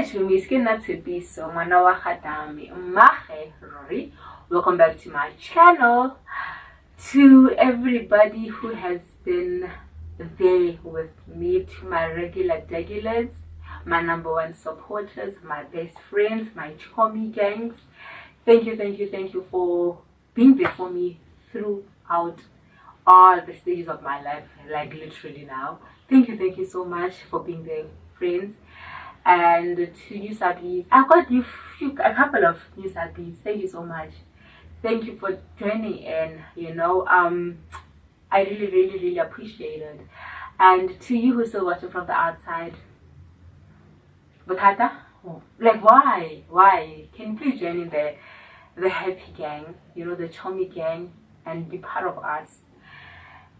Hey Chomi, skin not to be so manawa hadami mahe Rory. Welcome back to my channel. To everybody who has been there with me, to my regulars, my number one supporters, my best friends, my Chomi gangs. Thank you for being there for me throughout all the stages of my life, like literally now. Thank you so much for being there, friends. And to new subbies, I've got a couple of new subbies. Thank you so much. Thank you for joining in. I really appreciate it. And to you who's still watching from the outside, Butata, like why? Can you please join in the happy gang, the Chomi gang, and be part of us?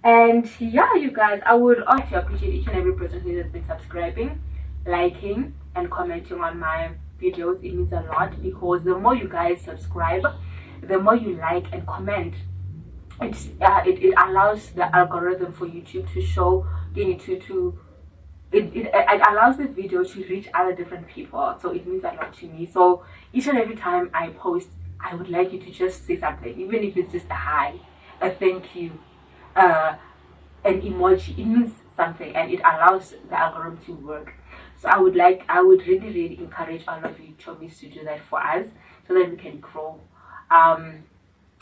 And yeah, you guys, I would also appreciate each and every person who has been subscribing, liking, and commenting on my videos. It means a lot, because the more you guys subscribe, the more you like and comment, it allows the algorithm for YouTube to show it allows the video to reach other different people. So it means a lot to me. So each and every time I post, I would like you to just say something, even if it's just a hi, a thank you, an emoji. It means something, and it allows the algorithm to work. So I would really encourage all of you Chomis to do that for us, so that we can grow.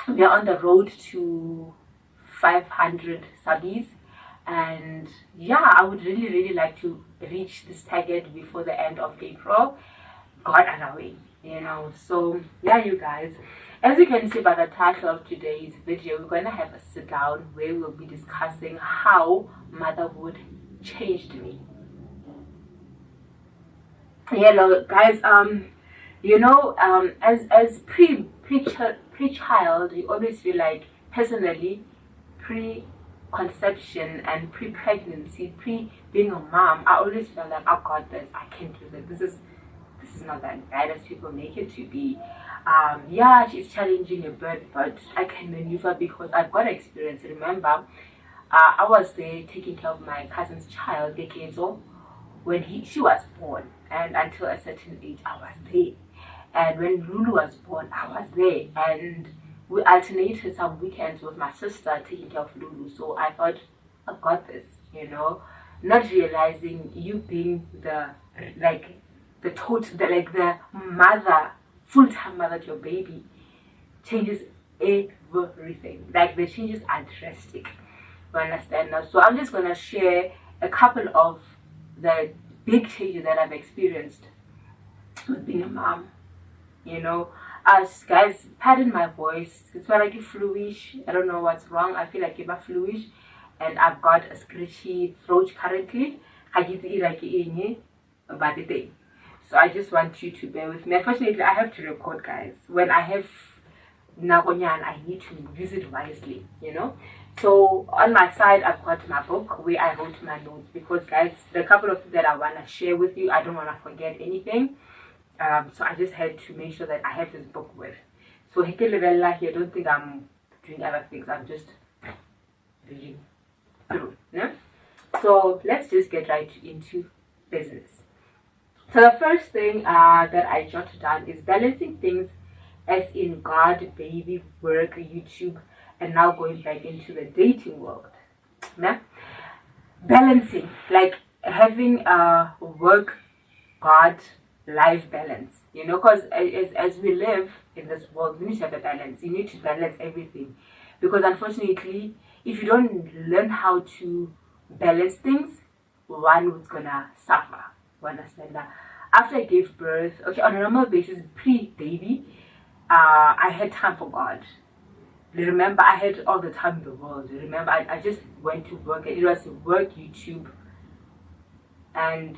We are on the road to 500 subbies, and yeah, I would really like to reach this target before the end of April, God allowing. So yeah, you guys, as you can see by the title of today's video, we're going to have a sit down where we'll be discussing how motherhood changed me. Guys, as pre-child, you always feel like, personally, pre-conception and pre-pregnancy, being a mom, I always feel like, I got this, I can do this. This is not that bad as people make it to be. Yeah, she's challenging a bit, but I can maneuver because I've got experience. Remember, I was there taking care of my cousin's child, Gekezo, when she was born, and until a certain age I was there. And when Lulu was born, I was there, and we alternated some weekends with my sister taking care of Lulu. So I thought, I've got this, not realizing you being the mother, full-time mother to your baby, changes everything. Like, the changes are drastic. You understand now? So I'm just gonna share a couple of the big changes that I've experienced with being a mom. As guys, pardon my voice. It's where I get fluish. I don't know what's wrong. I feel like I'm fluish, and I've got a scratchy throat currently. So I just want you to bear with me. Unfortunately, I have to record, guys. When I have Nagonyan, I need to use it wisely, So on my side, I've got my book where I wrote my notes, because, guys, the couple of things that I want to share with you, I don't want to forget anything. So I just had to make sure that I have this book with. So here, don't think I'm doing other things. I'm just reading through. Yeah? So let's just get right into business. So the first thing that I jotted down is balancing things, as in God, baby, work, YouTube, and now going back into the dating world. Yeah? Balancing, like having a work, God, life balance, because as we live in this world, we need to have a balance. You need to balance everything, because unfortunately, if you don't learn how to balance things, one was gonna suffer. You understand that? After I gave birth, okay, on a normal basis, pre-baby, I had time for God. Remember, I had all the time in the world. Remember, I just went to work, and it was work, YouTube, and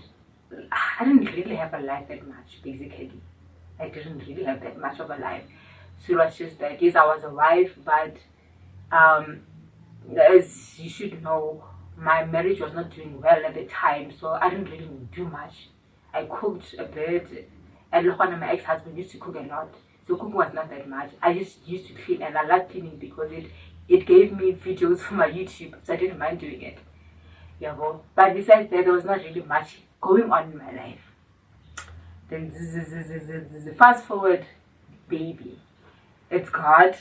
I didn't really have a life that much, basically. I didn't really have that much of a life. So it was just that, yes, I was a wife, but as you should know, my marriage was not doing well at the time, so I didn't really do much. I cooked a bit, and my ex-husband used to cook a lot, so cooking was not that much. I just used to clean, and I loved cleaning because it gave me videos for my YouTube, so I didn't mind doing it. Yeah, but besides that, there was not really much going on in my life. Then fast forward, baby. It's God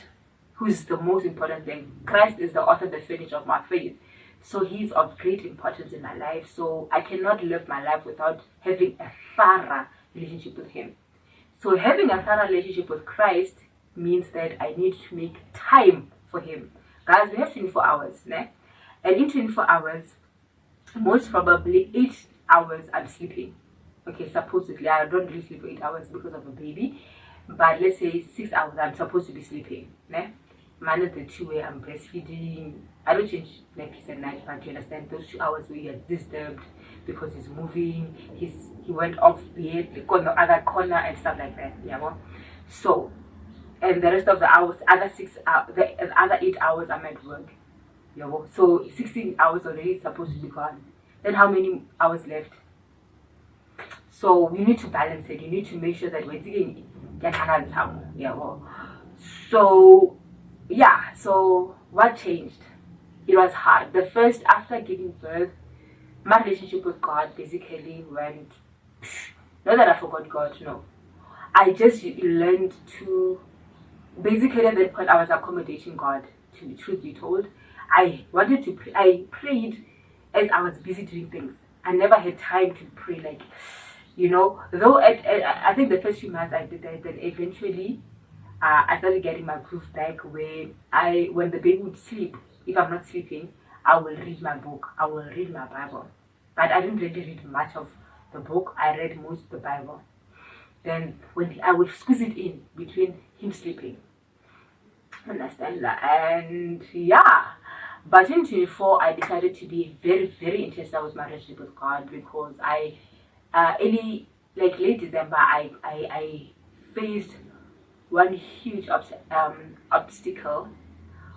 who's the most important thing. Christ is the author, the finisher of my faith. So he's of great importance in my life. So I cannot live my life without having a thorough relationship with him. So having a thorough relationship with Christ means that I need to make time for him. Guys, we have 24 hours, né? And in 24 hours, most probably 8 hours I'm sleeping. Okay, supposedly I don't really sleep for 8 hours because of a baby, but let's say 6 hours I'm supposed to be sleeping, né? Minus the 2 where I'm breastfeeding. I don't change nappies at night, but you understand those 2 hours where you're disturbed because he's moving, he went off bed, on the other corner and stuff like that. Yeah, well, so and the rest of the hours, the other 8 hours I'm at work. Yeah, well, so 16 hours already supposed to be gone. Then how many hours left? So we need to balance it. You need to make sure that we're taking time. Yeah, well, so yeah, so what changed? It was hard. The first, after giving birth, my relationship with God basically went, not that I forgot God, no. I just learned to, basically at that point I was accommodating God, to be truth be told. I wanted to pray, I prayed as I was busy doing things. I never had time to pray, like, though I think the first few months I did that, then eventually I started getting my groove back where when the baby would sleep, if I'm not sleeping, I will read my book, I will read my Bible. But I didn't really read much of the book, I read most of the Bible. Then when I would squeeze it in between him sleeping. Understand that? And yeah. But in 24, I decided to be very, very intentional with my relationship with God because late December, I faced one huge obstacle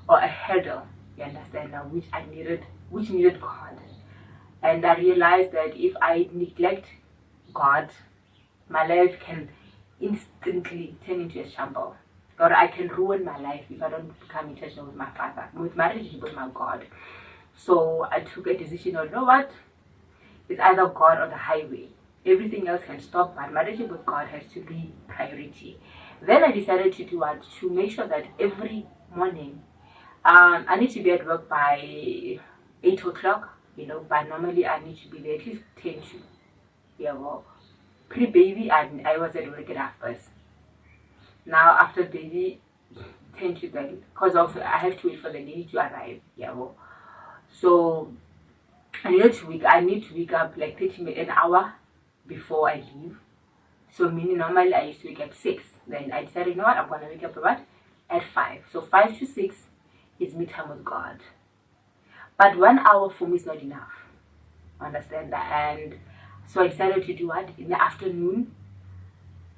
or a hurdle, you understand now, which needed God. And I realized that if I neglect God, my life can instantly turn into a shambles. Or I can ruin my life if I don't become intentional with my Father, with my relationship with my God. So I took a decision of, you know what? It's either God or the highway. Everything else can stop, but my relationship with God has to be priority. Then I decided to do what? To make sure that every morning, I need to be at work by 8 o'clock, but normally I need to be there at least 10 to. Yeah, well, pre-baby, I was at work at 1:30. Now after baby, 10 to 10, because I have to wait for the lady to arrive. Yeah, well, so I need to wake up like 30 minutes, an hour before I leave. So meaning normally I used to wake up 6. Then I decided, you know what, I'm gonna wake up at 5. So 5 to 6 is me time with God. But 1 hour for me is not enough. Understand that? And so I decided to do what in the afternoon.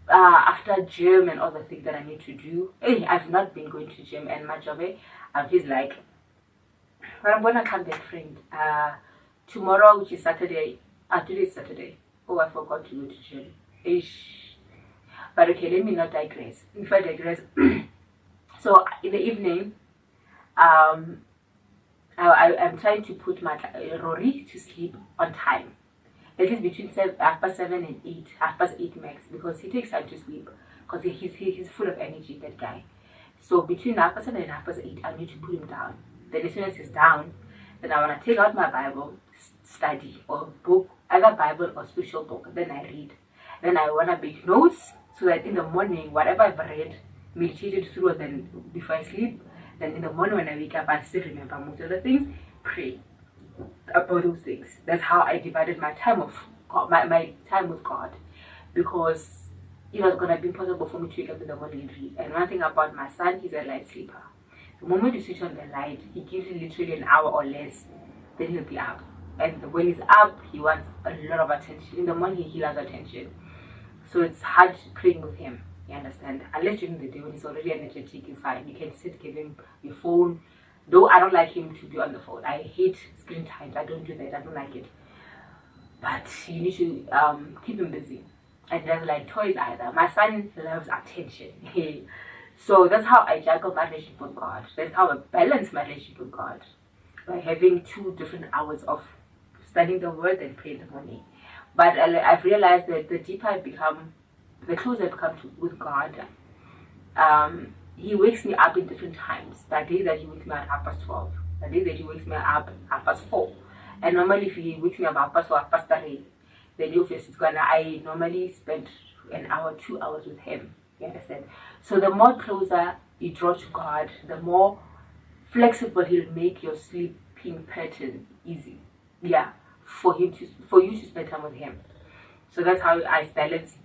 After gym and all the things that I need to do. Hey, I've not been going to gym and much of it. I'm just like, but I'm gonna come back, friend. Tomorrow, which is Saturday. Today is Saturday. Oh, I forgot to go to gym. Ish. But okay, let me not digress. If I digress, so in the evening, I'm trying to put my Rory to sleep on time. At least between 7 and 8, 8 max, because he takes time to sleep, because he's full of energy, that guy. So between 7 and 8, I need to put him down. Then as soon as he's down, then I want to take out my Bible, study, or book, either Bible or spiritual book. Then I read. Then I want to make notes, so that in the morning, whatever I've read, meditated through, and then before I sleep, then in the morning when I wake up, I still remember most of the things, pray about those things. That's how I divided my time of God, my time with God, because it was gonna be impossible for me to wake up in the morning and read. And one thing about my son, he's a light sleeper. The moment you switch on the light, he gives you literally an hour or less, then he'll be up. And when he's up, he wants a lot of attention. In the morning, he loves attention. So it's hard playing with him. You understand? Unless during the day when he's already energetic, it's fine. You can sit, give him your phone. Though I don't like him to be on the phone. I hate screen time. I don't do that. I don't like it. But you need to keep him busy. And he doesn't like toys either. My son loves attention. So that's how I juggle my relationship with God. That's how I balance my relationship with God. By having 2 different hours of studying the word and praying in the morning. But I've realized that the deeper I become the closer I become with God, he wakes me up in different times. That day that he wakes me up at 12:30, the day that he wakes me up at 4:00. And normally if he wakes me up at 4:00 or 3:30, the new face is gonna, I normally spend an hour, 2 hours with him. You understand? So the more closer you draw to God, the more flexible he'll make your sleeping pattern easy. Yeah, for you to spend time with him. So that's how I balance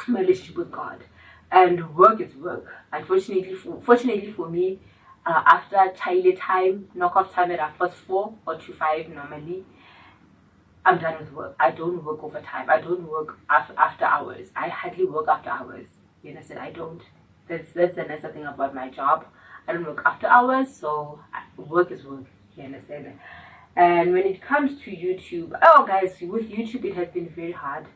my relationship with God. And work is work. Fortunately for me, after child time, knock off time at 4:00 or to 5 normally, I'm done with work. I don't work overtime. I don't work after hours. I hardly work after hours. You understand? I don't. That's the nice thing about my job. I don't work after hours, so work is work. You understand? And when it comes to YouTube, oh guys, with YouTube it has been very hard,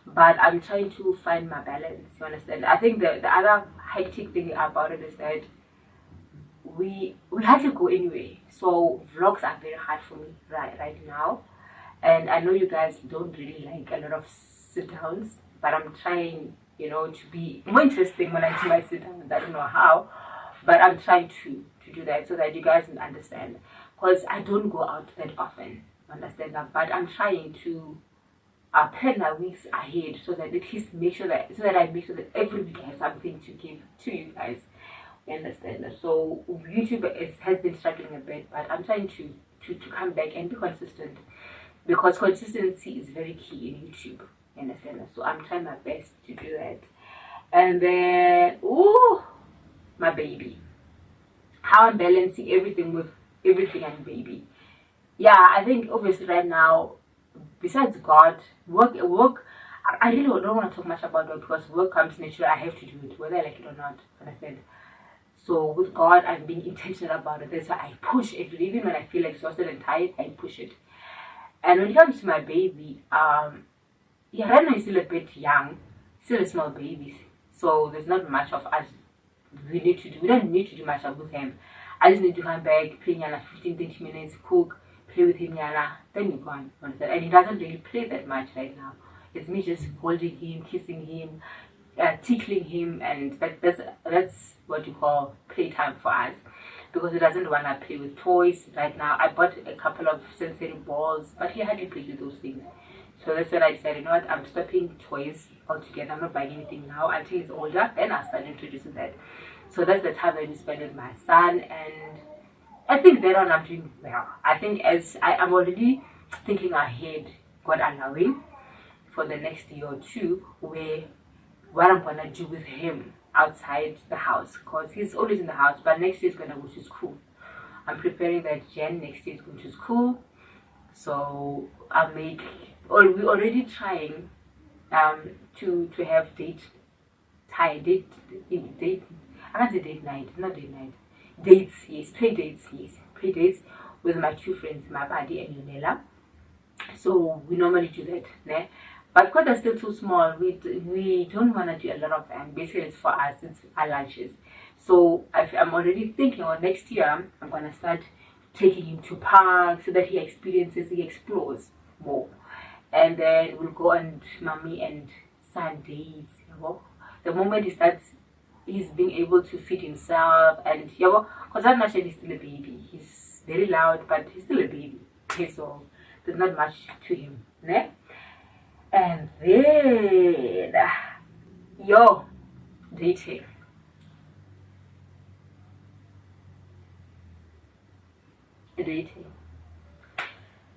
but I'm trying to find my balance. You understand? I think the other hectic thing about it is that we hardly go anywhere, so vlogs are very hard for me right now. And I know you guys don't really like a lot of sit downs, but I'm trying, to be more interesting when I do my sit downs. I don't know how, but I'm trying to do that so that you guys can understand. Because I don't go out that often, understand that. But I'm trying to plan my weeks ahead so that at least I make sure that every week I have something to give to you guys. You understand that? So YouTube has been struggling a bit, but I'm trying to come back and be consistent, because consistency is very key in YouTube. You understand that? So I'm trying my best to do that. And then, my baby. How I'm balancing everything with everything and baby. Yeah, I think obviously right now, besides God, work. I really don't want to talk much about work because work comes naturally. I have to do it, whether I like it or not. Understand? So with God, I'm being intentional about it. That's why I push it. Even when I feel exhausted and tired, I push it. And when it comes to my baby, right now he's still a bit young, still a small baby. So there's not much of us we need to do. We don't need to do much with him. I just need to come back, play Yana 15-20 minutes, cook, play with him Yana, then you're gone. Understand? And he doesn't really play that much right now. It's me just holding him, kissing him, tickling him, and that's what you call playtime for us. Because he doesn't want to play with toys right now. I bought a couple of sensory balls, but he hardly plays with those things. So that's when I decided, I'm stopping toys altogether. I'm not buying anything now until he's older, then I'll start introducing that. So that's the time that we spend with my son, and I think that on I'm doing well. I think as I'm already thinking ahead, God allowing, for the next year or two, where what I'm gonna do with him outside the house, because he's always in the house, but next year he's gonna go to school. I'm preparing that Jan next year is going to school, so we're already trying to have date. I can't say date night, not date night. Dates, yes, play dates with my two friends, my buddy and Yunela. So we normally do that, né? But because they're still too small, we don't want to do a lot of them. Basically, it's for us, it's our lunches. So I'm already thinking, next year, I'm going to start taking him to parks so that he explores more. And then we'll go on mommy and son dates. The moment he's being able to feed himself, and because I'm actually still a baby. He's very loud, but he's still a baby. Okay, so there's not much to him, né? And then, dating.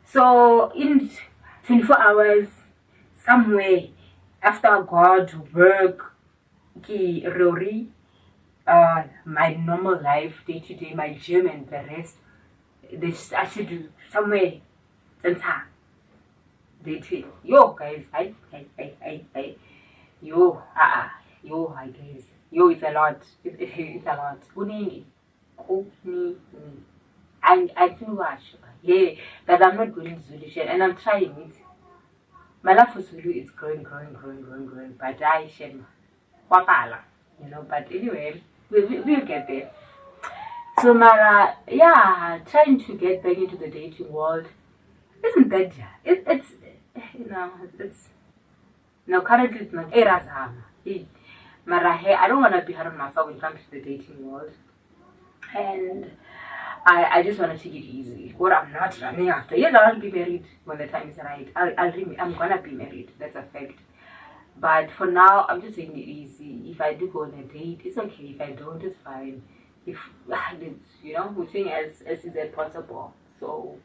So in 24 hours, somewhere after God, work, Rory, my normal life, day to day, my gym and the rest, I should do somewhere. Dating. Guys, I guys. It's a lot. It's a lot. I feel much. Yeah, because I'm not going to Zulu shit, and I'm trying it. My love for Zulu is growing. But I share wapala, But anyway, we'll get there. So Mara, trying to get back into the dating world isn't that it's currently it's not erazama. I don't want to be hard on myself when it comes to the dating world. And I just want to take it easy. What I'm not running after. Yes, I'll be married when the time is right. I'm gonna be married. That's a fact. But for now, I'm just taking it easy. If I do go on a date, it's okay. If I don't, it's fine. If we're saying as is that possible. So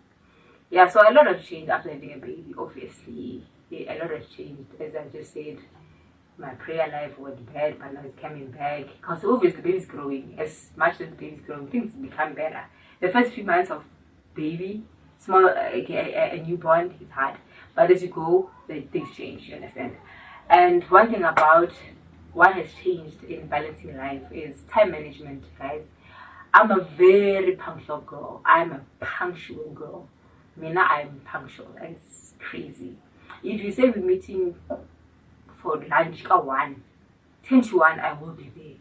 yeah, so a lot has changed after having a baby. Obviously, a lot has changed. As I just said, my prayer life was bad, but now it's coming back. Because obviously, the baby's growing. As much as the baby's growing, things become better. The first few months of baby, a newborn, it's hard. But as you go, things change. You understand? And one thing about what has changed in balancing life is time management, guys. I'm a very punctual girl. I'm a punctual girl. I'm punctual. It's crazy. If you say we're meeting for lunch at 1, 10 to 1, I will be there.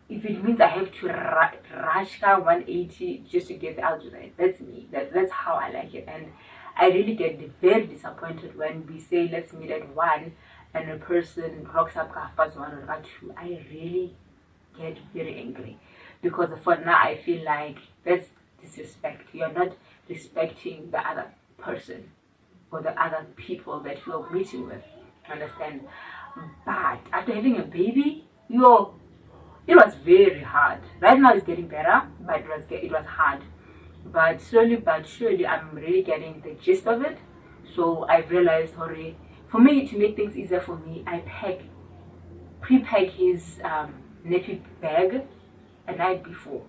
If it means I have to rush 180 just to get out of it, that's me. That's how I like it. And I really get very disappointed when we say let's meet at 1 and a person rocks up 1:30 or 2. I really get very angry because for now I feel like that's disrespect. You're not respecting the other person or the other people that you're meeting with. Understand? But after having a baby, it was very hard. Right now it's getting better, but it was hard. But slowly but surely, I'm really getting the gist of it. So I've realized, for me to make things easier for me, I pre-pack his nappy bag a night before.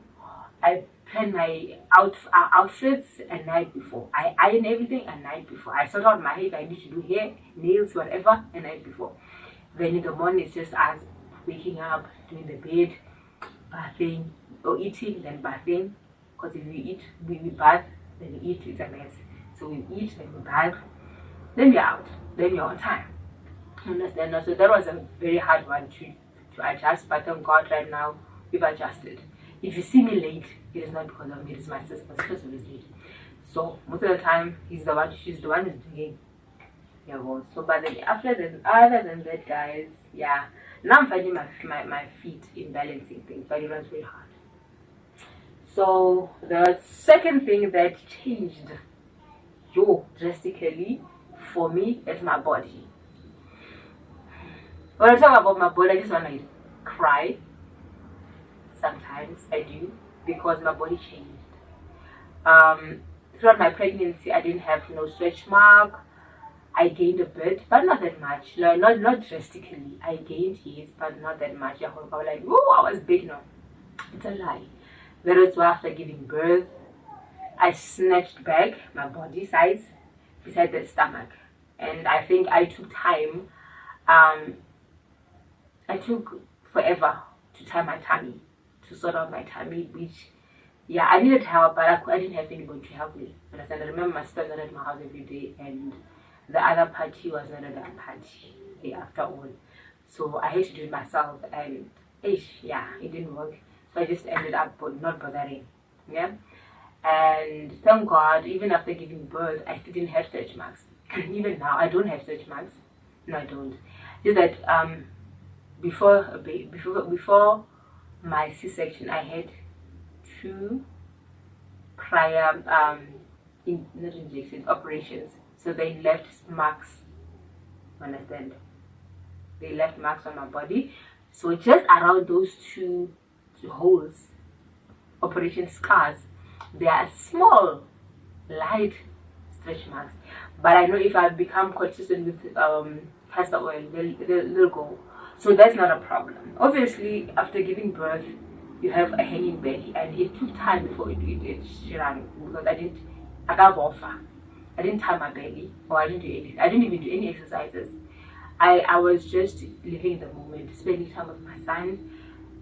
I plan my outfits a night before. I iron everything a night before. I sort out my hair if I need to do hair, nails, whatever, a night before. Then in the morning, it's just us waking up, doing the bed, bathing, or eating, then bathing. Because if we eat, we bath, then we eat, it's a mess. So we eat, then we bath, then we're out, then we're on time. Understand? So that was a very hard one to adjust, but thank God right now we've adjusted. If you see me late, it is not because of me, it is my sister. My sister is late. So most of the time, she's the one who's doing so but then other than that, guys, yeah. Now I'm finding my feet in balancing things, but it was very hard. So the second thing that changed drastically for me is my body. When I talk about my body, I just want to cry. Sometimes I do because my body changed. Throughout my pregnancy, I didn't have no stretch mark. I gained a bit, but not that much. Not drastically. I gained, yes, but not that much. I was like, oh, I was big. No, it's a lie. That was after giving birth. I snatched back my body size beside the stomach, and I think I took time. I took forever to tie my tummy, to sort out my tummy, which, yeah, I needed help, but I didn't have anybody to help me. Understand? I remember my sister was not at my house every day, and the other party was not at that party after all. So I had to do it myself, and it didn't work. So I just ended up not bothering. Yeah. And thank God, even after giving birth, I still didn't have stretch marks. Even now, I don't have stretch marks. No, I don't. Just that before my C-section, I had 2 prior not injections, operations. So they left marks. Understand? They left marks on my body. So just around those 2 holes, operation scars, they are small, light stretch marks. But I know if I become consistent with castor oil, they'll go. So that's not a problem. Obviously, after giving birth, you have a hanging belly, and it took time before it shrunk because I didn't tie my belly, or I didn't do anything. I didn't even do any exercises. I was just living in the moment, spending time with my son.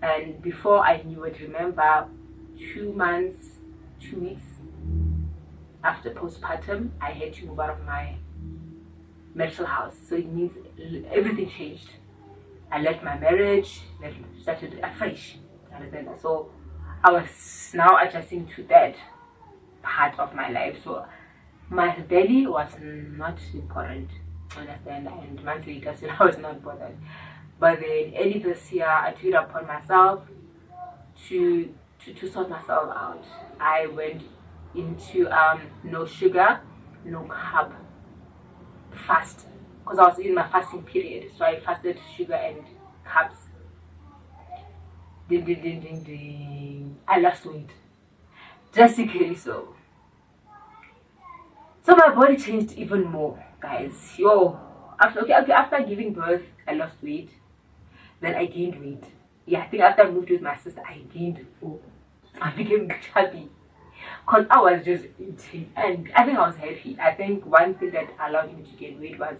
And before I knew it, remember 2 months, 2 weeks after postpartum, I had to move out of my marital house. So it means everything changed. I left my marriage, started afresh. So I was now adjusting to that part of my life. So my belly was not important. Understand? And months later, still I was not bothered. But then early this year, I took it upon myself to sort myself out. I went into no sugar, no carb fast, because I was in my fasting period. So I fasted sugar and carbs. Ding, ding, ding, ding, ding. I lost weight drastically. So my body changed even more, guys. After giving birth, I lost weight. Then I gained weight. Yeah, I think after I moved with my sister, I gained. Oh, I became chubby. Because I was just eating. And I think I was happy. I think one thing that allowed me to gain weight was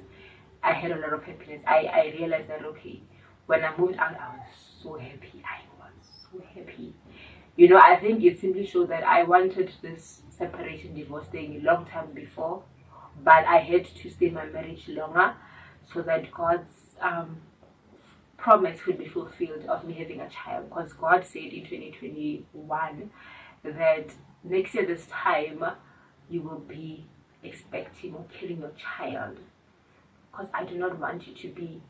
I had a lot of happiness. I realized that, okay, when I moved out, I was so happy. I was so happy. I think it simply shows that I wanted this separation, divorce thing a long time before. But I had to stay in my marriage longer so that God's promise would be fulfilled of me having a child, because God said in 2021 that next year this time you will be expecting or killing your child, because I do not want you to be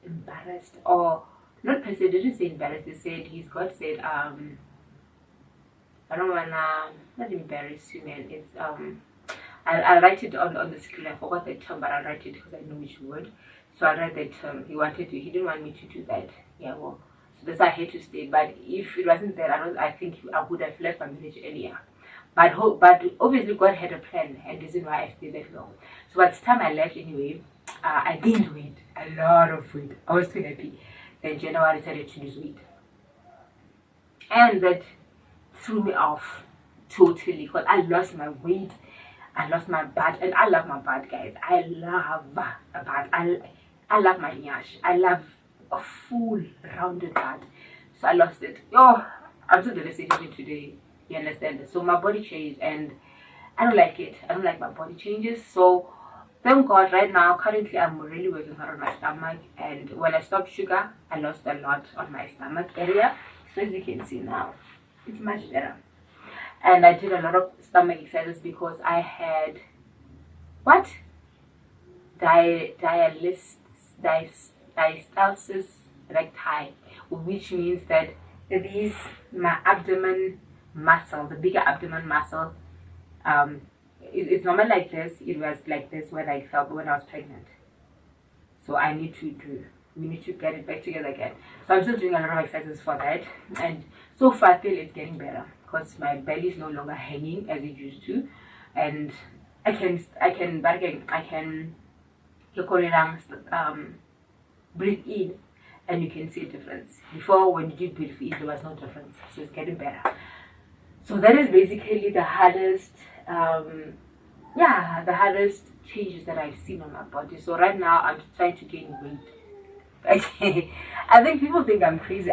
embarrassed, or not per se, didn't say embarrassed, they said God said I don't wanna not embarrass you, man. It's I'll write it on the screen. I forgot the term, but I'll write it because I know which word. So I read that term. He didn't want me to do that. Yeah, well, so that's why I had to stay. But if it wasn't there, I think I would have left my marriage earlier. But obviously God had a plan, and this is why I stayed that long. So by the time I left anyway, I gained weight, a lot of weight. I was too happy. Then January I decided to lose weight, and that threw me off totally, because I lost my weight. I lost my butt, and I love my butt, guys. I love a butt. I love my nyash. I love a full rounded butt. So I lost it. Oh, I'm so devastated today. You understand? So my body changed, and I don't like it. I don't like my body changes. So thank God, right now, currently I'm really working hard on my stomach. And when I stopped sugar, I lost a lot on my stomach area. So as you can see now, it's much better. And I did a lot of stomach exercises because I had diastasis recti, which means that my abdomen muscle, the bigger abdomen muscle, it's normal like this. It was like this when I was pregnant. So we need to get it back together again. So I'm still doing a lot of exercises for that, and so far I feel it's getting better, because my belly is no longer hanging as it used to, and I can breathe in, and you can see a difference. Before, when you did breathe in, there was no difference. So it's getting better. So that is basically the hardest changes that I've seen on my body. So right now I'm trying to gain weight. I think people think I'm crazy.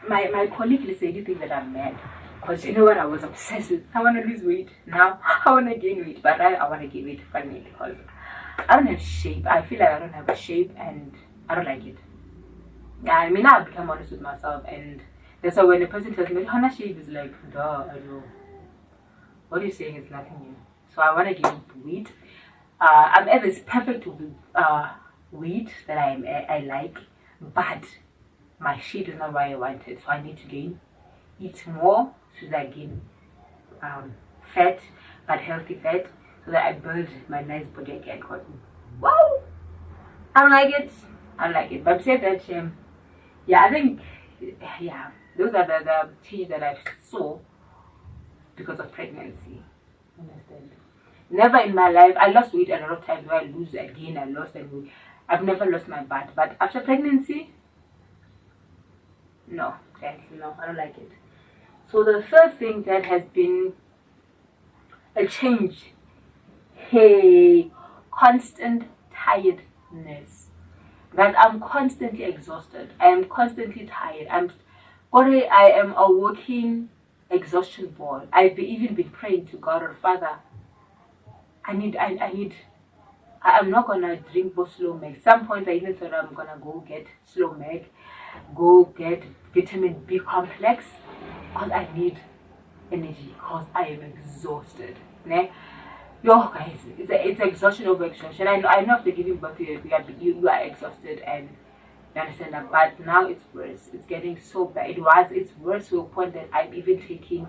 My colleague said you think that I'm mad, because you know what, I was obsessed with. I want to lose weight. Now I want to gain weight, but I want to gain weight finally, because I don't have shape. I feel like I don't have a shape, and I don't like it. Yeah, I mean, I've become honest with myself, and that's why when a person tells me Hana shape is like, duh, I know. What you're saying is nothing new. So I want to gain weight. I'm at this perfect weight that I like, but my shape is not what I wanted. So I need to eat more, so that I gain fat, but healthy fat, so that I build my nice body again. Wow, I don't like it. But besides that, I think, those are the changes that I saw because of pregnancy. Understand? Never in my life, I lost weight a lot of times where I lose again, I lost and weight. I've never lost my butt, but after pregnancy, no, guys, no, I don't like it. So the third thing that has been a change, constant tiredness. That I'm constantly exhausted. I am constantly tired. I am a walking exhaustion ball. I've even been praying to God, or Father, I'm not gonna drink both slow meg. Some point I even thought I'm gonna go get slow meg, go get vitamin B complex, because I need energy, because I am exhausted. yo guys, it's exhaustion over exhaustion. I know after giving birth you are exhausted, and you understand that, but now it's worse. It's getting so bad. It's worse to a point that I'm even taking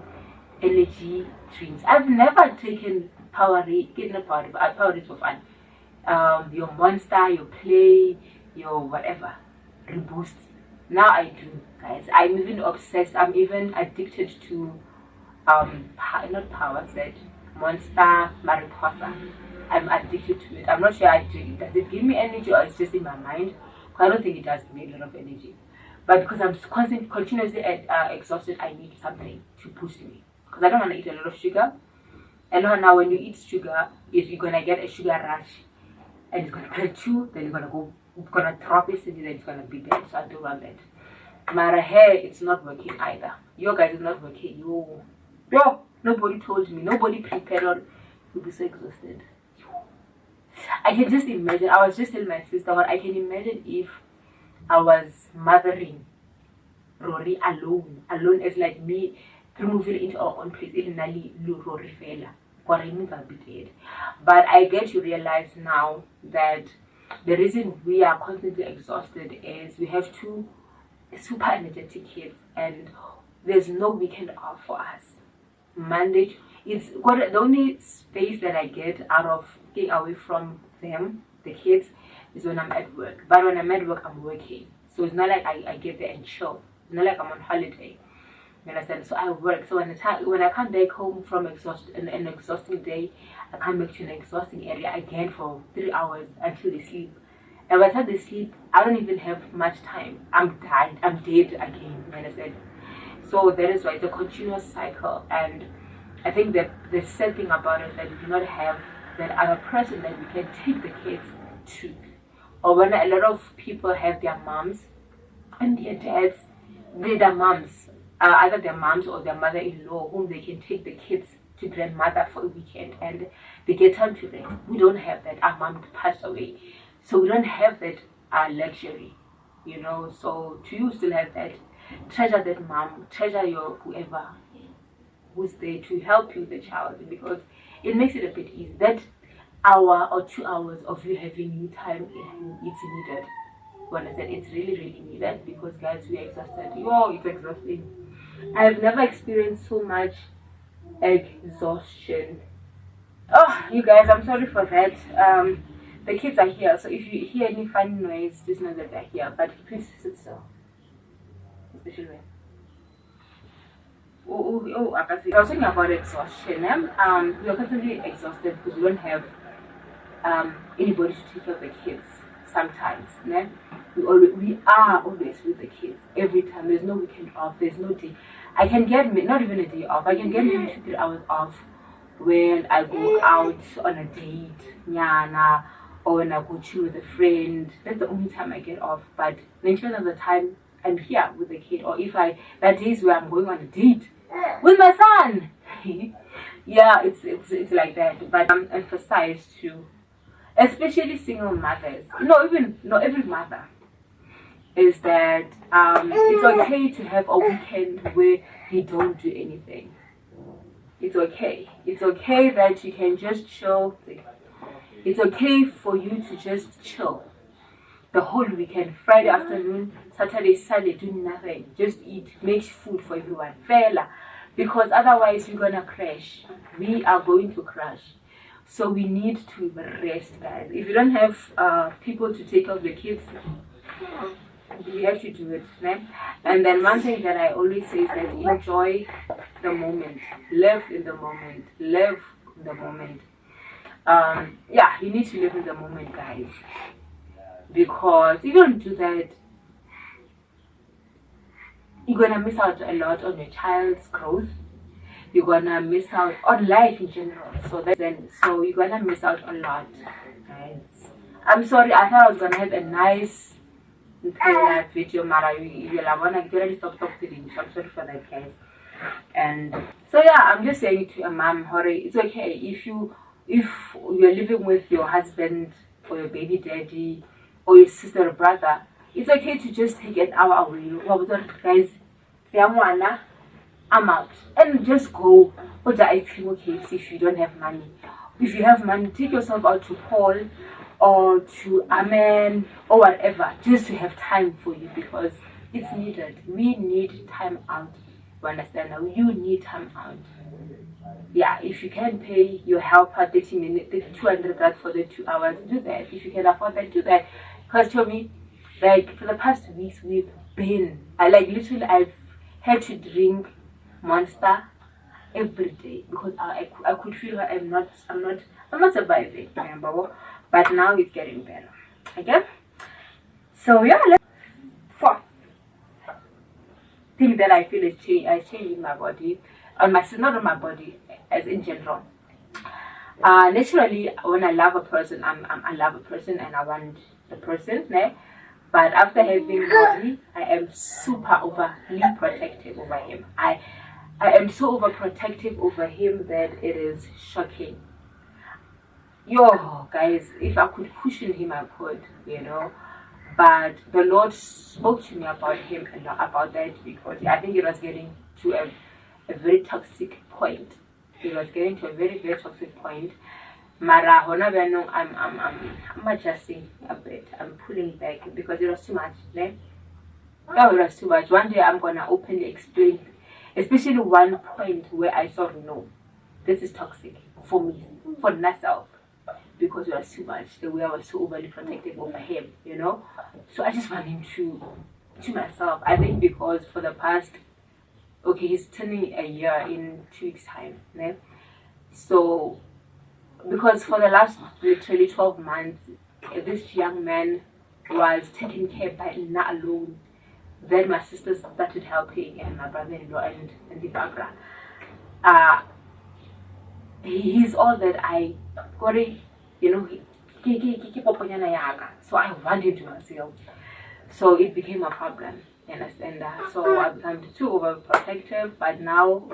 energy drinks. I've never taken Powerade, getting a Powerade for fun. Your Monster, your Play, your whatever, Reboost. Now I do, guys. I'm even obsessed. I'm even addicted to not Power Set, Monster, Mariposa. I'm addicted to it. I'm not sure I do. Does it give me energy or it's just in my mind? I don't think it does give me a lot of energy. But because I'm continuously exhausted, I need something to boost me. Because I don't want to eat a lot of sugar. And now when you eat sugar, if you're gonna get a sugar rush, and it's gonna hurt you, then it's gonna drop it, and then it's gonna be bad. So I don't want that. My hair, it's not working either. Your guys, it's not working. Yo, nobody told me. Nobody prepared on. You'll be so exhausted. I can just imagine. I was just telling my sister what I can imagine if I was mothering Rory alone. Alone as like me, moving into our own place. Even Nali Rory fella. But I get to realize now that the reason we are constantly exhausted is we have two super energetic kids, and there's no weekend off for us. Monday, it's got the only space that I get out of getting away from them, the kids, is when I'm at work. But when I'm at work, I'm working. So it's not like I get there and chill. It's not like I'm on holiday. You understand? So I work. So when I come back home from an exhausting day, I come back to an exhausting area again for 3 hours until they sleep. And by the time they sleep, I don't even have much time. I'm tired. I'm dead again. You understand? So that is why it's a continuous cycle. And I think that the sad thing about it is that we do not have that other person that we can take the kids to. Or when a lot of people have their moms and their dads, their moms, either their moms or their mother-in-law, whom they can take the kids to grandmother for a weekend and they get time to rest. We don't have that. Our mom passed away. So we don't have that luxury, you know. So to you still have that. Treasure that mom, treasure your whoever who's there to help you with the child, because it makes it a bit easy. That hour or 2 hours of you having you time, it's needed. When I said it's really, really needed, because guys, we are exhausted. Yo, it's exhausting. I've never experienced so much exhaustion. Oh, you guys, I'm sorry for that. The kids are here, so if you hear any funny noise, just know that they're here. But please sit still. Especially when. I was talking about exhaustion. We are constantly exhausted because we don't have anybody to take care of the kids. Sometimes, we are always with the kids every time. There's no weekend off. There's no day. I can get not even a day off. I can get maybe 2-3 hours off when I go out on a date, or when I go chill with a friend. That's the only time I get off. But 90% of the time, I'm here with the kid. Or if that days where I'm going on a date with my son. Yeah, it's like that. But I'm emphasized to, especially single mothers. Not every mother. Is that it's okay to have a weekend where you don't do anything. It's okay. It's okay that you can just chill. It's okay for you to just chill the whole weekend. Friday afternoon, Saturday, Sunday, do nothing. Just eat. Make food for everyone. Fella. Because otherwise you're gonna crash. We are going to crash. So we need to rest, guys. If you don't have people to take care of the kids, you have to do it, right? And then one thing that I always say is that enjoy the moment, live in the moment, live in the moment. Yeah, you need to live in the moment, guys, because if you don't do that, you're gonna miss out a lot on your child's growth. You're gonna miss out on life in general. So you're gonna miss out a lot, guys. I'm sorry, I thought I was gonna have a nice video, Mara. You wanna stop talking. So I'm sorry for that, guys. And so yeah, I'm just saying to a mom, Hori, it's okay if you're living with your husband or your baby daddy or your sister or brother. It's okay to just take an hour away. Guys, I'm out and just go order ice cream or KFC if you don't have money, if you have money, take yourself out to Paul or to Amen or whatever, just to have time for you, because it's needed. We need time out. You understand? Now you need time out. Yeah, if you can pay your helper 30 minutes, 200 that for the 2 hours, do that. If you can afford that, do that. Because Chomi, like for the past weeks, we've been, I've had to drink Monster every day because I could feel her. I'm not surviving, remember? But now it's getting better. Okay? So yeah, fourth thing that I feel is changing my body, not on my body, as in general. Naturally, when I love a person, I love a person and I want the person, né? But after having body, I am super overly protective over him. I am so overprotective over him that it is shocking. Yo, guys, if I could cushion him, I could, But the Lord spoke to me about him and about that, because I think it was getting to a very toxic point. It was getting to a very, very toxic point. Mara, I'm adjusting a bit. I'm pulling back because it was too much. It was too much. One day I'm gonna openly explain, especially one point where I saw no, this is toxic for me, for myself, because it was too much. The way I was so overly protective over him, So I just want him to myself. I think because for the past, he's turning a year in 2 weeks' time, né? So because for the last literally 12 months, this young man was taken care by not alone. Then my sisters started helping, and my brother-in-law and the background. He's all that I got it, so I want him to myself. So it became a problem, you understand that? So I became too overprotective, but now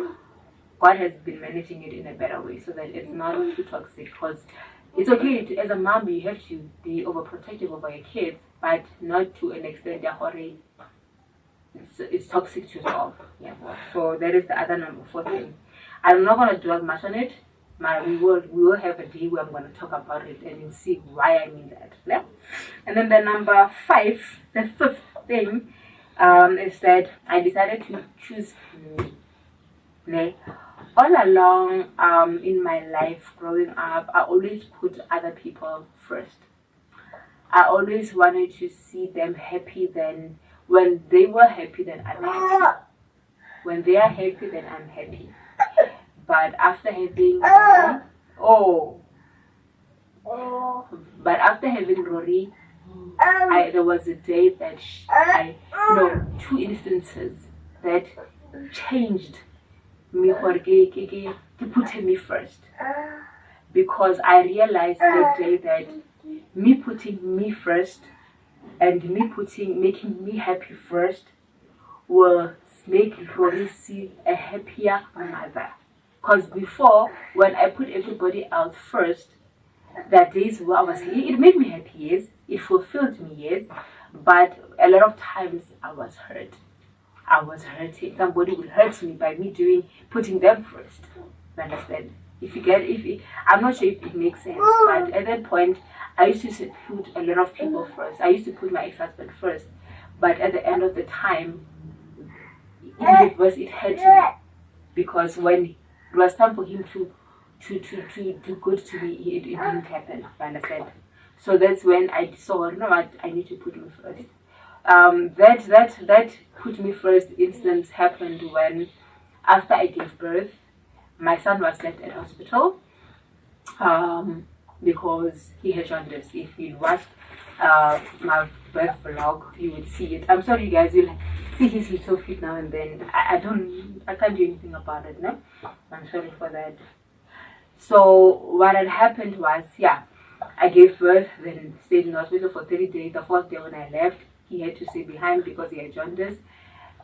God has been managing it in a better way so that it's not too toxic. Because it's okay as a mom, you have to be overprotective over your kids, but not to an extent that it's toxic to yourself. Yeah. So that is the other number 4 thing. I'm not gonna dwell much on it, but we will have a day where I'm gonna talk about it and you'll see why I mean that. Yeah? And then the number 5, the 5th thing, is that I decided to choose me. All along in my life growing up, I always put other people first. I always wanted to see them happy. Then when they were happy, then I'm happy. When they are happy, then I'm happy. But after having Rory, there was a day that 2 instances that changed me, put me first, because I realized that day that me putting me first and making me happy first will make Rory see a happier mother. Because before, when I put everybody else first, that days where I was, it made me happy, yes, it fulfilled me, yes, but a lot of times I was hurt. I was hurting. Somebody will hurt me by me putting them first. You understand? I'm not sure if it makes sense, but at that point, I used to put a lot of people first. I used to put my ex-husband first, but at the end of the time, it hurt me, because when it was time for him to do good to me, it didn't happen. You understand? So that's when I saw, I need to put him first. That put me first instance happened when, after I gave birth, my son was left at hospital because he had jaundice. If you watched my birth vlog, you would see it. I'm sorry, you guys, you'll see his little feet now and then. I can't do anything about it, no? I'm sorry for that. So what had happened was, I gave birth, then stayed in the hospital for 30 days. The 4th day when I left, he had to stay behind because he had jaundice.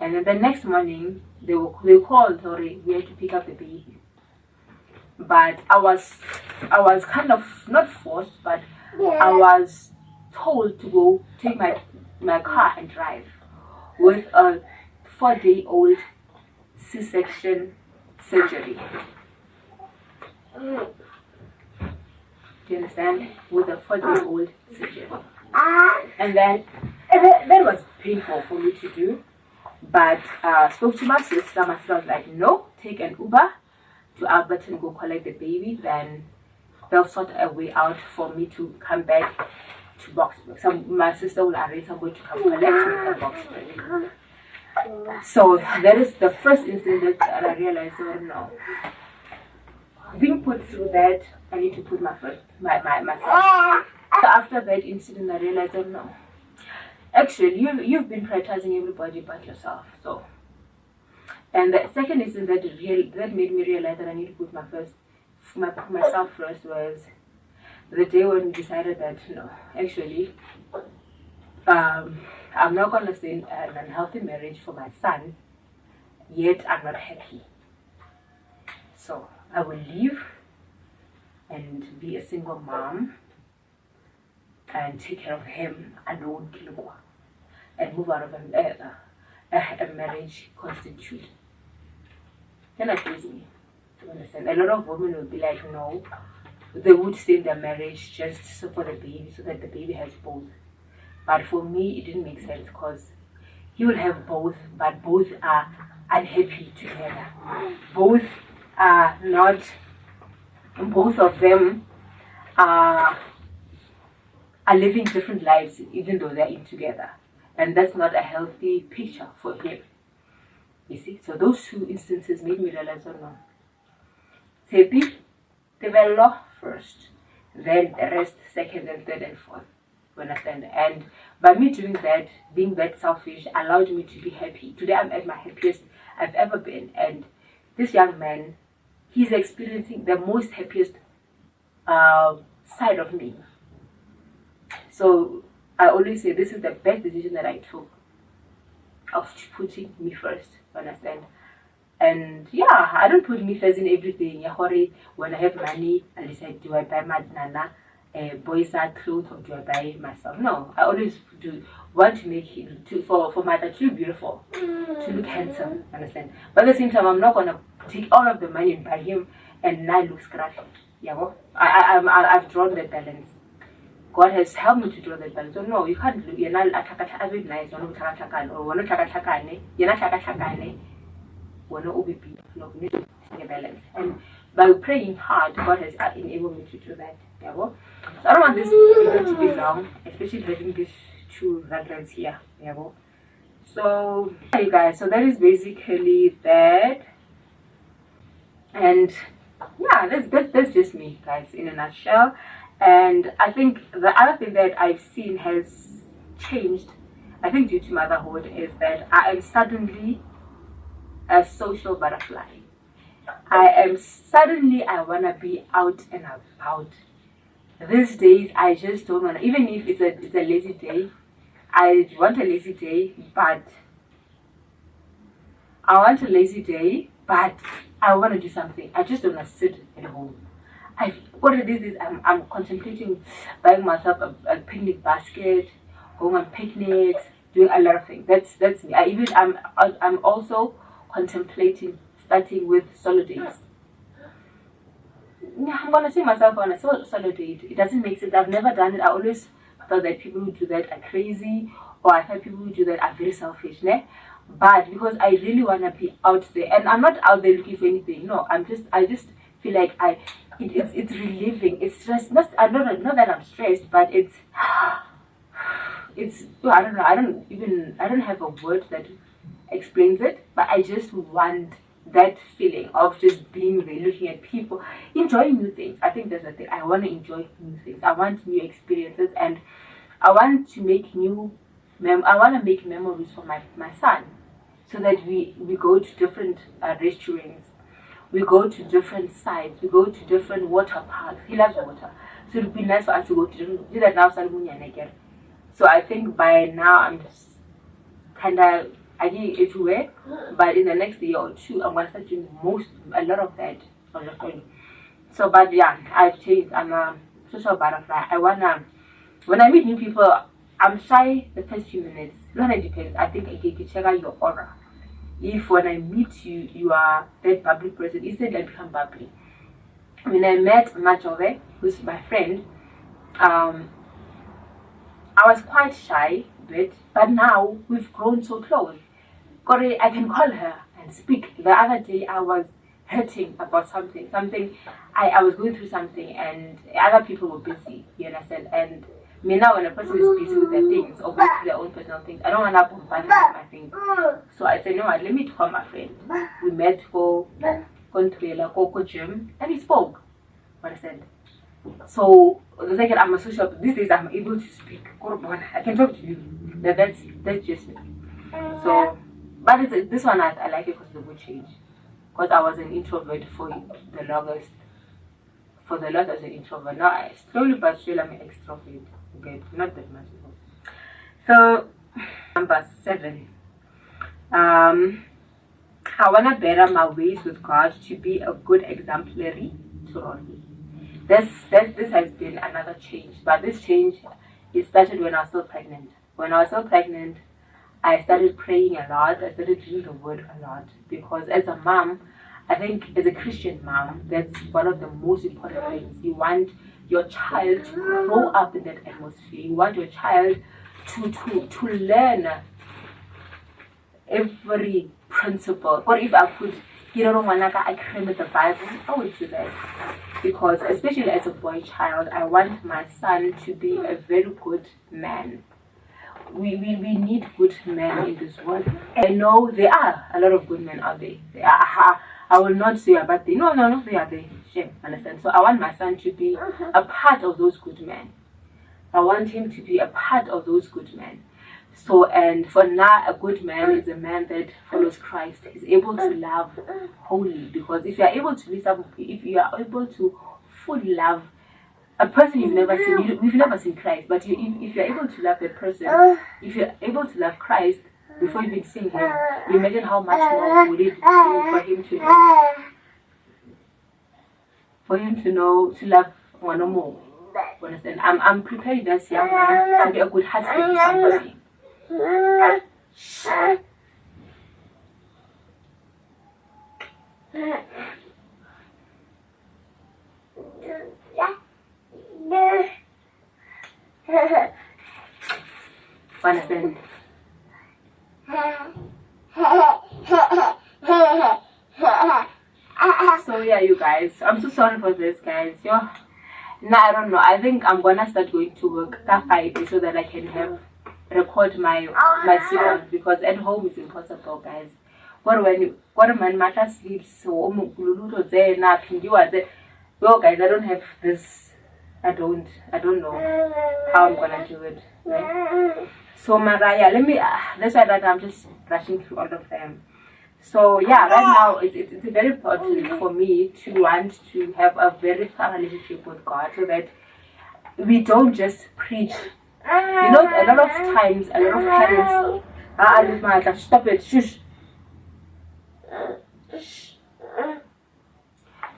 And then the next morning, they called, sorry, we had to pick up the baby. But I was kind of not forced, but I was told to go take my car and drive with a 4-day-old C-section surgery. Do you understand? With a 4-year-old sister. And then that was painful for me to do. But spoke to my sister. My sister was like, no, take an Uber to Albert and go collect the baby. Then they'll sort a way out for me to come back to Boxburg. My sister will arrange somebody to come collect me from Boxburg. So that is the first incident that I realized, oh no. Being put through that, I need to put myself. After that incident, I realized, oh no. Actually, you've been prioritizing everybody but yourself. So, and the second incident that made me realize that I need to put myself first was the day when we decided that no, actually, I'm not gonna stay in an unhealthy marriage for my son. Yet I'm not happy. So I will leave and be a single mom and take care of him alone, and move out of a marriage constituted. Then that frees me. You understand? A lot of women will be like, no, they would stay in their marriage just for the baby, so that the baby has both. But for me, it didn't make sense because he will have both, but both are unhappy together. Both are not. Both of them are living different lives, even though they're in together, and that's not a healthy picture for him. You see, so those two instances made me realize, oh no, Tepi, develop first, then the rest, second and third and fourth. You understand? And by me doing that, being that selfish, allowed me to be happy. Today I'm at my happiest I've ever been, and this young man, he's experiencing the most happiest side of me. So I always say this is the best decision that I took of putting me first. You understand? And yeah, I don't put me first in everything. When I have money, I decide, do I buy my nana boys are clothes or do I buy myself? No, I always want to make him for my dad to be beautiful, to look handsome. Understand? But at the same time, I'm not gonna take all of the money and buy him and not look scruffy. Yeah, well, I've drawn that balance. God has helped me to draw that balance. So no, you can't look. You're not a bit nice. You're not a balance. And by praying hard, God has enabled me to do that. Yeah, well. So I don't want this video to be long, especially having these two raglets here. Yeah, well. So yeah, you guys. So that is basically that. And yeah, that's just me, guys, in a nutshell. And I think the other thing that I've seen has changed, I think due to motherhood, is that I am suddenly a social butterfly. I want to be out and about. These days, I just don't want to, even if it's a lazy day, I want a lazy day, but I want to do something. I just don't want to sit at home. What it is I'm contemplating buying myself a picnic basket, going on picnics, doing a lot of things. That's me. I'm also contemplating starting with solo dates. I'm gonna see myself on a solo date. It doesn't make sense. I've never done it. I always thought that people who do that are crazy, or I thought people who do that are very selfish, ne? But because I really wanna be out there, and I'm not out there looking for anything. No, I just feel like it's relieving. It's stress. Not that I'm stressed, but it's I don't know. I don't have a word that explains it, but I just want that feeling of just being there, looking at people, enjoying new things. I think that's the thing. I want to enjoy new things. I want new experiences, and I want to make memories for my son, so that we go to different restaurants, we go to different sites, we go to different water parks. He loves water, so it would be nice for us to go to do that now. So I think by now I'm kind of everywhere, but in the next year or two, I'm gonna start doing a lot of that on the phone. So, but yeah, I've changed. I'm a social butterfly. When I meet new people, I'm shy the first few minutes. When it depends. I think I can check out your aura. If when I meet you, you are that bubbly person, instead I become bubbly. when I met Majove, who's my friend, I was quite shy a bit, but now we've grown so close. Kore, I can call her and speak. The other day I was hurting about something. I was going through something and other people were busy, you understand? And me now when a person is busy with their things or going through their own personal things, I don't want to bombard them with my things. So I said, no, let me call my friend. We met for go gym and we spoke. What I said. So the second I'm a social, these days I'm able to speak. I can talk to you. That's just it. So, but this one I like it because the mood change. Because I was an introvert for the longest. For the longest, I was an introvert. Now I slowly but surely I'm an extrovert. Okay, not that much. So number 7. I wanna better my ways with God to be a good exemplary to Ronnie. This has been another change, but this change it started when I was still pregnant. When I was still pregnant, I started praying a lot. I started reading the word a lot because as a mom, I think as a Christian mom, that's one of the most important things. You want your child to grow up in that atmosphere. You want your child to learn every principle. Or if I could, I cram with the Bible, I would do that. Because especially as a boy child, I want my son to be a very good man. We need good men in this world. I know there are a lot of good men out there. I will not say about they. No, they are there. Shame, understand? So I want my son to be a part of those good men. I want him to be a part of those good men. So, and for now, a good man is a man that follows Christ. Is able to love wholly. Because if you are able to if you are able to fully love a person you've never seen, we've never seen Christ, but if you're able to love that person, if you're able to love Christ before you've even seen him, you imagine how much more would it be for him to know, to love one or more. Understand? I'm preparing this young man to be a good husband to somebody. Understand? So yeah, you guys, I'm so sorry for this, guys. Now I don't know. I think I'm gonna start going to work that Friday so that I can record my series because at home it's impossible, guys. What man matter sleeps so well, guys, I don't have this. I don't know how I'm gonna do it. Right? So Mariah, let me. That's why that I'm just rushing through all of them. So yeah, right now it's very important for me to want to have a very firm relationship with God, so that we don't just preach. A lot of times, a lot of parents, stop it, shush.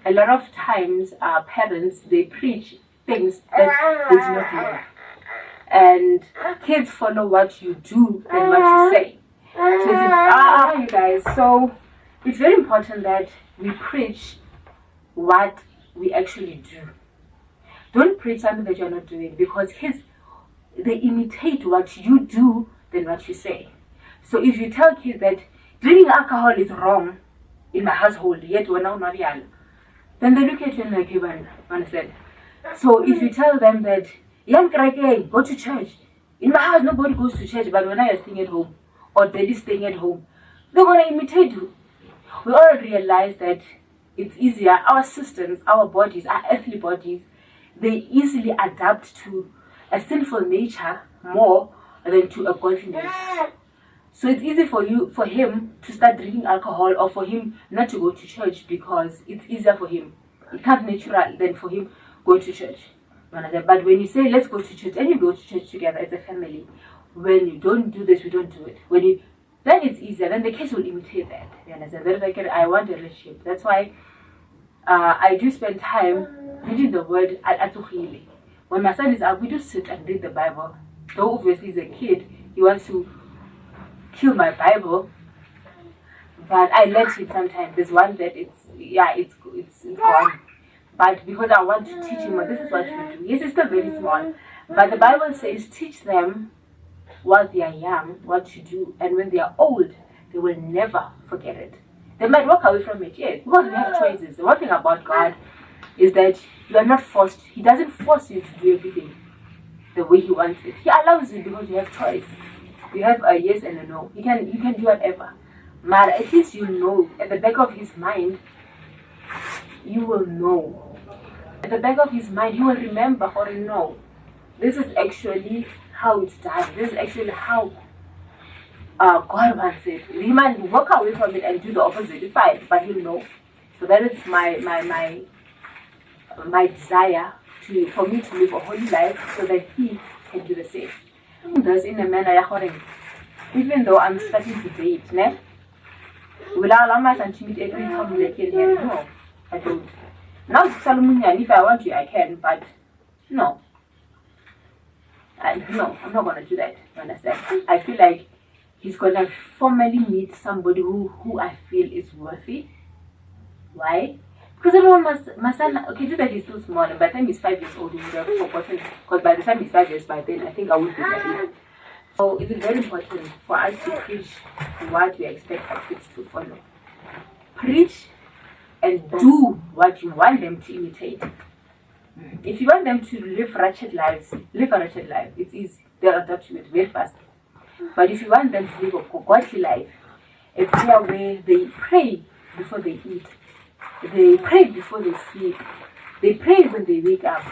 A lot of times, parents they preach things that they do not work, and kids follow what you do and what you say. So you guys. So it's very important that we preach what we actually do. Don't preach something that you're not doing, because they imitate what you do than what you say. So if you tell kids that drinking alcohol is wrong in my household, yet we're now not young, then they look at you and like, you understand? So if you tell them that young go to church, in my house nobody goes to church, but when I am staying at home or daddy's staying at home, they're gonna imitate you. We all realize that it's easier. Our systems, our bodies, our earthly bodies, they easily adapt to a sinful nature more than to a godly nature. So it's easy for him to start drinking alcohol, or for him not to go to church, because it's easier for him. It comes natural than for him go to church. But when you say let's go to church and you go to church together as a family, when you don't do this, we don't do it. Then it's easier. Then the kids will imitate that. You understand? They're like, I want a relationship. That's why I do spend time reading the word at when my son is out, we do sit and read the Bible. Though obviously he's a kid, he wants to kill my Bible, but I let him sometimes. There's one that it's gone. But because I want to teach him, this is what you do. Yes, it's still very small. But the Bible says, teach them while they are young what to do. And when they are old, they will never forget it. They might walk away from it, yes, because we have choices. The one thing about God is that you are not forced. He doesn't force you to do everything the way he wants it. He allows you because you have choice. You have a yes and a no. You can do whatever. But at least you know, at the back of his mind, you will know. At the back of his mind, you will remember or know. This is actually how it's done. This is actually how God wants it. He might walk away from it and do the opposite. It's fine, but he'll know. So that is my desire for me to live a holy life so that he can do the same. Thus, in a manner, even though I'm starting to date, will I allow myself to meet every time like here? No, I don't. Now, if I want to, I can, but no. No, I'm not going to do that. You understand? I feel like he's going to formally meet somebody who I feel is worthy. Why? Because everyone my son, okay, just that he's still small, and by the time he's 5 years old, he would have forgotten. Because by the time he's 5 years, by then, I think I would be ready. So it is very important for us to preach what we expect our kids to follow. Preach and do what you want them to imitate. If you want them to live wretched lives, live a wretched life. It's easy. They'll adapt to it very fast. But if you want them to live a godly life, it's there where they pray before they eat. They pray before they sleep. They pray when they wake up.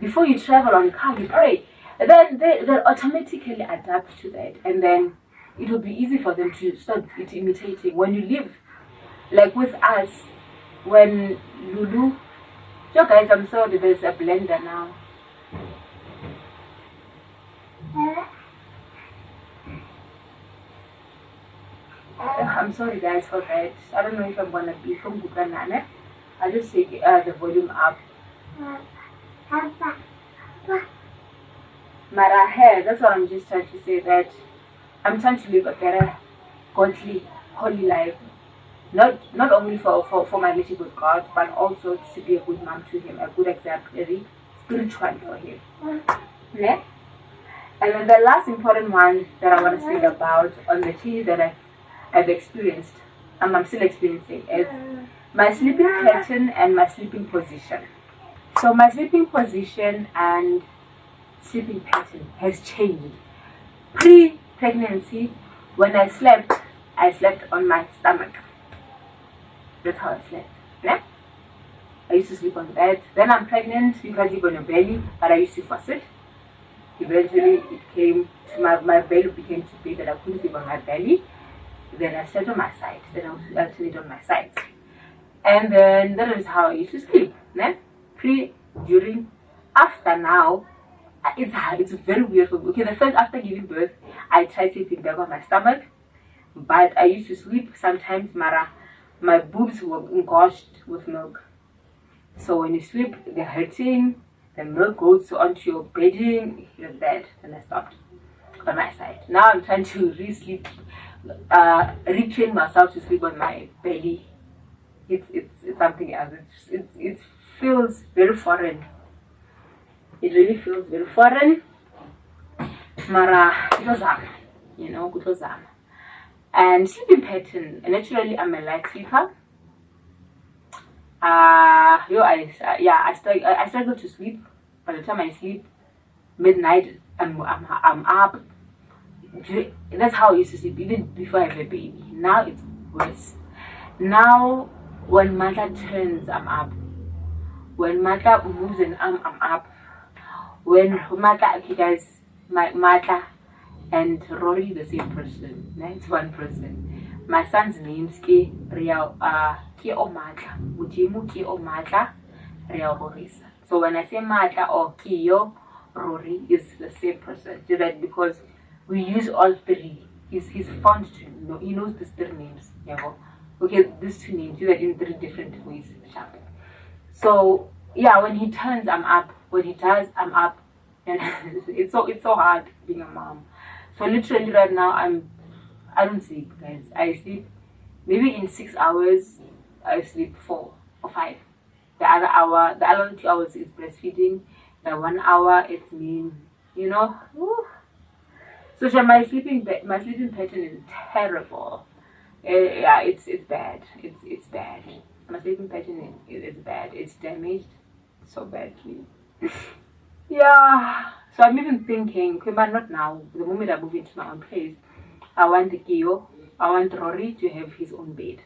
Before you travel on car, you pray. Then they'll automatically adapt to that. And then it will be easy for them to start imitating. When you live, like with us, when Lulu, so guys, I'm sorry, there's a blender now. I'm sorry guys for that. I don't know if I'm gonna be from Bukanana. I'll just take the volume up. Mara hair, that's what I'm just trying to say, that I'm trying to live a better, godly, holy life. Not only for my relationship with God, but also to be a good mom to him, a good exemplary spiritual for him. Yeah? And then the last important one that I want to speak about on the change that I've experienced, and I'm still experiencing, is my sleeping pattern and my sleeping position. So my sleeping position and sleeping pattern has changed. Pre-pregnancy, when I slept on my stomach. That's how I slept. Yeah? I used to sleep on bed. Then I'm pregnant, you can sleep on your belly, but I used to force it. Eventually, it came to my belly became too big that I couldn't sleep on my belly. Then I slept on my side. Then I was actually on my sides. And then that is how I used to sleep. Yeah? Pre, during, after now, it's very weird for me. Okay, the first after giving birth, I tried sleeping back on my stomach, but I used to sleep sometimes. My boobs were engorged with milk. So when you sleep, they're hurting. The milk goes onto your bedding. You're dead. And I stopped on my side. Now I'm trying to retrain myself to sleep on my belly. It's something else. It feels very foreign. It really feels very foreign. Mara, kutozama. And sleeping pattern. Naturally, I'm a light sleeper. I struggle to sleep. By the time I sleep, midnight, I'm up. That's how I used to sleep, even before I have a baby. Now it's worse. Now, when mother turns, I'm up. When mother moves an arm, I'm up. When mother, okay guys, my mother and Rory the same person. It's one person. My son's name's Ke Omata. Ujimu Ke Omata Real Horisa. So when I say Mata or Kiyo, Rory is the same person. So that because we use all three. He's fond to know. He knows these three names. Yeah, okay, these two names. Do that in 3 different ways. So yeah, when he turns, I'm up. When he does, I'm up. And it's so hard being a mom. So literally right now I don't sleep, guys. I sleep maybe in 6 hours. I sleep 4 or 5. the other 2 hours is breastfeeding, the 1 hour it's me, you know. Woo. So my sleeping pattern is terrible. Yeah, it's bad. It's bad. My sleeping pattern is bad. It's damaged so badly. Yeah. So I'm even thinking, okay, but not now. The moment I move into my own place, I want Rory to have his own bed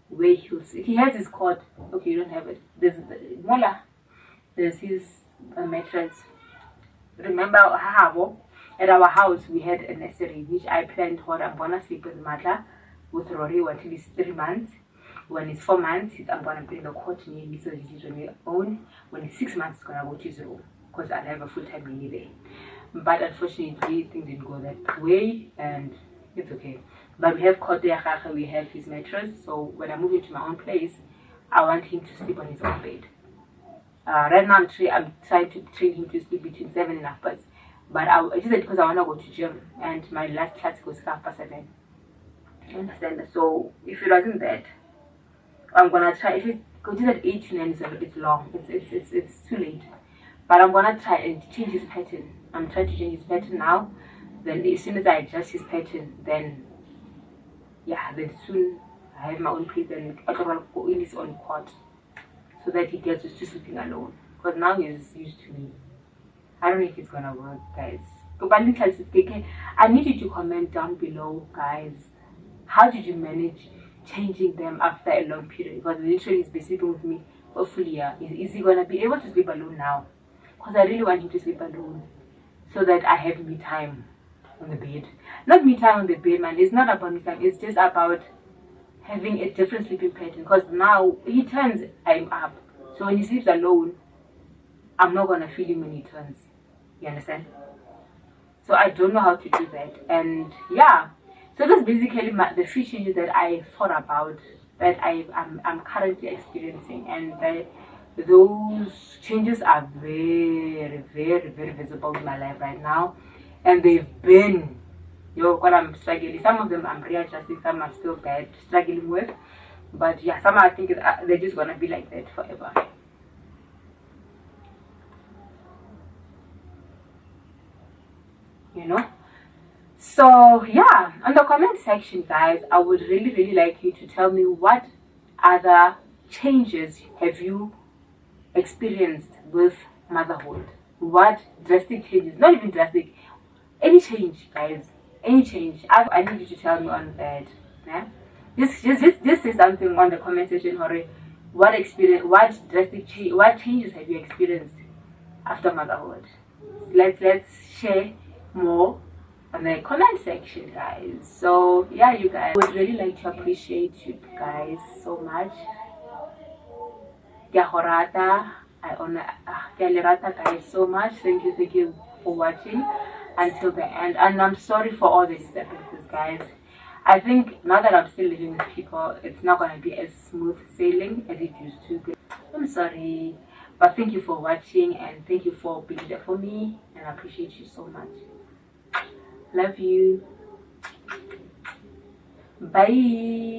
where he has his cot. Okay, you don't have it. There's his mattress. Remember, at our house we had a nursery which I planned for. I'm gonna sleep with Mother, with Rory until he's 3 months. When he's 4 months, I'm gonna bring the cot near me so he's on his own. When he's 6 months, he's gonna go to his room because I'll have a full-time nanny there. But unfortunately, things didn't go that way, and it's okay. But we have cot there, we have his mattress. So when I move into my own place, I want him to sleep on his own bed. Right now, I'm trying to train him to sleep between 7 and 8 hours. But I just because I want to go to gym, and my last class goes 7:30. You understand? So if it wasn't that, I'm gonna try. If it goes at 8 to 9, it's long. It's too late. But I'm gonna try and change his pattern. I'm trying to change his pattern now. Then as soon as I adjust his pattern, then soon I have my own place and I can go in his own cot, so that he gets used to sleeping alone. Because now he's used to me. I don't know if it's gonna work, guys. But I need you to comment down below, guys. How did you manage changing them after a long period? Because literally he's been sleeping with me for a full year. Is he gonna be able to sleep alone now? Because I really want him to sleep alone, so that I have me time on the bed. Not me time on the bed, man. It's not about me time. It's just about having a different sleeping pattern. Because now he turns, I'm up. So when he sleeps alone, I'm not gonna feel him when he turns. You understand? So I don't know how to do that. And yeah, so that's basically the few changes that I thought about, that I'm currently experiencing, and those changes are very, very, very visible in my life right now, and they've been, what I'm struggling. Some of them I'm readjusting, some I'm still struggling with, but yeah, some I think they're just gonna be like that forever. You know. So yeah, on the comment section, guys, I would really, really like you to tell me what other changes have you experienced with motherhood. What drastic changes? Not even drastic, any change, guys. Any change. I need you to tell me on that. Yeah. Just say something on the comment section, or what changes have you experienced after motherhood? Let's share more on the comment section, guys. So yeah, you guys, I would really like to appreciate you guys so much. I honor Lerato, guys, so much. Thank you for watching until the end, and I'm sorry for all the disturbances, guys. I think now that I'm still living with people, it's not gonna be as smooth sailing as it used to be. I'm sorry, but thank you for watching, and thank you for being there for me, and I appreciate you so much. Love you. Bye.